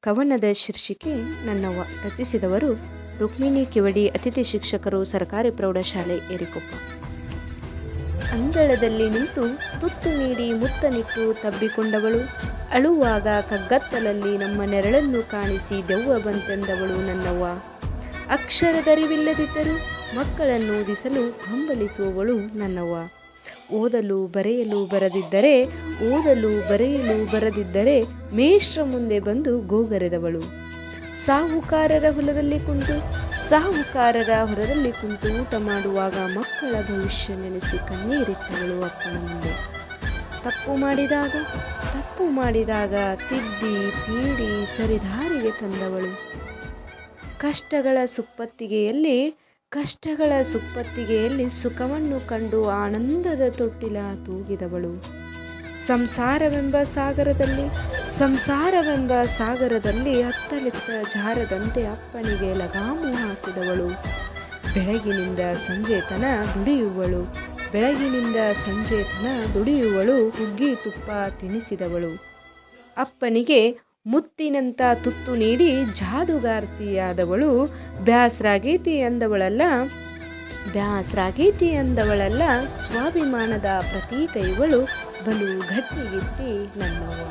ಕವನದ ಶೀರ್ಷಿಕೆ ನನ್ನವ್ವ. ರಚಿಸಿದವರು ರುಕ್ಮಿಣಿ ಕಿವಡಿ, ಅತಿಥಿ ಶಿಕ್ಷಕರು, ಸರ್ಕಾರಿ ಪ್ರೌಢಶಾಲೆ ಏರಿಕೊಪ್ಪ. ಅಂಗಳದಲ್ಲಿ ನಿಂತು ತುತ್ತು ನೀಡಿ ಮುತ್ತನಿಟ್ಟು ತಬ್ಬಿಕೊಂಡವಳು, ಅಳುವಾಗ ಕಗ್ಗತ್ತಲಲ್ಲಿ ನಮ್ಮ ನೆರಳನ್ನು ಕಾಣಿಸಿ ದೆವ್ವ ಬಂತೆಂದವಳು ನನ್ನವ್ವ. ಅಕ್ಷರದರಿವಿಲ್ಲದಿದ್ದರೂ ಮಕ್ಕಳನ್ನು ಓದಿಸಲು ಹಂಬಲಿಸುವವಳು ನನ್ನವ್ವ. ಓದಲು ಬರೆಯಲು ಬರದಿದ್ದರೆ ಮೇಷ್ಟ್ರ ಮುಂದೆ ಬಂದು ಗೋಗರೆದವಳು. ಸಾಹುಕಾರರ ಹೊಲದಲ್ಲಿ ಕುಂತು ಊಟ ಮಾಡುವಾಗ ಮಕ್ಕಳ ಭವಿಷ್ಯ ನೆನೆಸಿ ಕಣ್ಣೀರಿಟ್ಟವಳು ಅಪ್ಪನ ಮುಂದೆ. ತಪ್ಪು ಮಾಡಿದಾಗ ತಿದ್ದಿ ತೀಡಿ ಸರಿದಾರಿಗೆ ತಂದವಳು. ಕಷ್ಟಗಳ ಸುಪ್ಪತ್ತಿಗೆಯಲ್ಲಿ ಸುಖವನ್ನು ಕಂಡು ಆನಂದದ ತೊಟ್ಟಿಲ ತೂಗಿದವಳು. ಸಂಸಾರವೆಂಬ ಸಾಗರದಲ್ಲಿ ಅತ್ತಲಿತ್ತ ಜಾರದಂತೆ ಅಪ್ಪನಿಗೆ ಲಗಾಮು ಹಾಕಿದವಳು. ಬೆಳಗಿನಿಂದ ಸಂಜೆ ತನ ದುಡಿಯುವಳು. ಹುಗ್ಗಿ ತುಪ್ಪ ತಿನ್ನಿಸಿದವಳು. ಅಪ್ಪನಿಗೆ ಮುತ್ತಿನಂತ ತುತ್ತು ನೀಡಿ ಜಾದುಗಾರ್ತಿಯಾದವಳು. ಬ್ಯಾಸ್ರಾಗೈತಿ ಅಂದವಳಲ್ಲ, ಸ್ವಾಭಿಮಾನದ ಪ್ರತೀಕ ಇವಳು. ಬಲು ಗಟ್ಟಿಗಿತ್ತಿ ನನ್ನವ್ವ.